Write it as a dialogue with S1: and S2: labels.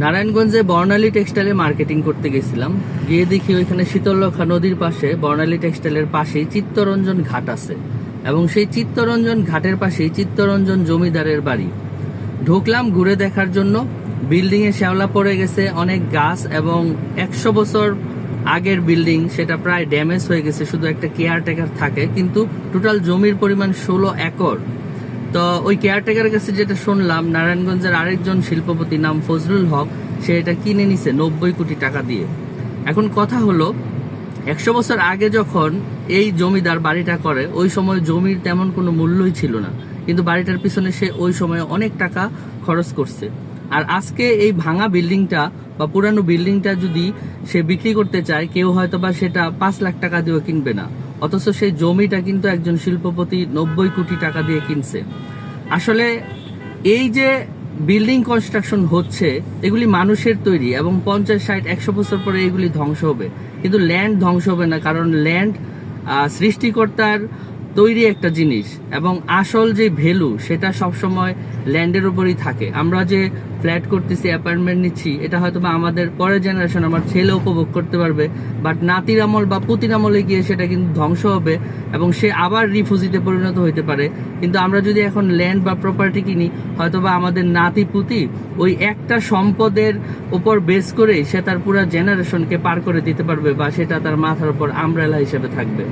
S1: নারায়ণগঞ্জে বর্ণালী টেক্সটাইলে মার্কেটিং করতে গেছিলাম। গিয়ে দেখি ওইখানে শীতলক্ষা নদীর পাশে বর্ণালী টেক্সটাইলের পাশেই চিত্তরঞ্জন ঘাট আছে এবং সেই চিত্তরঞ্জন ঘাটের পাশেই চিত্তরঞ্জন জমিদারের বাড়ি। ঢুকলাম ঘুরে দেখার জন্য। বিল্ডিং এ শ্যাওলা পড়ে গেছে, অনেক গাছ এবং 100 বছর আগের বিল্ডিং, সেটা প্রায় ড্যামেজ হয়ে গেছে, শুধু একটা কেয়ারটেকার থাকে। কিন্তু টোটাল জমির পরিমাণ 16 একর। তো ওই কেয়ারটেকারের কাছে যেটা শুনলাম, নারায়ণগঞ্জের আরেকজন শিল্পপতি নাম ফজলুল হক, সে এটা কিনে নিছে 90 কোটি টাকা দিয়ে। এখন কথা হলো, 100 বছর আগে যখন এই জমিদার বাড়িটা করে, ওই সময় জমির তেমন কোনো মূল্যই ছিল না, কিন্তু বাড়িটার পিছনে সে ওই সময় অনেক টাকা খরচ করছে। আর আজকে এই ভাঙা বিল্ডিংটা বা পুরানো বিল্ডিংটা যদি সে বিক্রি করতে চায়, কেউ হয়তো বা সেটা 5 লাখ টাকা দিয়েও কিনবে না, অথচ সেই জমিটা কিন্তু একজন শিল্পপতি 90 কোটি টাকা দিয়ে কিনছে। আসলে এই যে বিল্ডিং কনস্ট্রাকশন হচ্ছে, এগুলি মানুষের তৈরি এবং 50, 60, 100 বছর পরে এগুলি ধ্বংস হবে, কিন্তু ল্যান্ড ধ্বংস হবে না, কারণ ল্যান্ড সৃষ্টিকর্তার তৈরি একটা জিনিস এবং আসল যে ভ্যালু সেটা সবসময় ল্যান্ডের উপরই থাকে। আমরা যে ফ্ল্যাট করতেছি, অ্যাপার্টমেন্ট নিচ্ছি, এটা হয়তো বা আমাদের পরের জেনারেশন, আমার ছেলে উপভোগ করতে পারবে, বাট নাতির আমল বা পুতির আমলে গিয়ে সেটা কিন্তু ধ্বংস হবে এবং সে আবার রিফিউজিতে পরিণত হইতে পারে। কিন্তু আমরা যদি এখন ল্যান্ড বা প্রপার্টি কিনি, হয়তো বা আমাদের নাতি পুতি ওই একটা সম্পদের উপর বেস করে সে তার পুরো জেনারেশনকে পার করে দিতে পারবে, বা সেটা তার মাথার উপর আমব্রেলা হিসেবে থাকবে।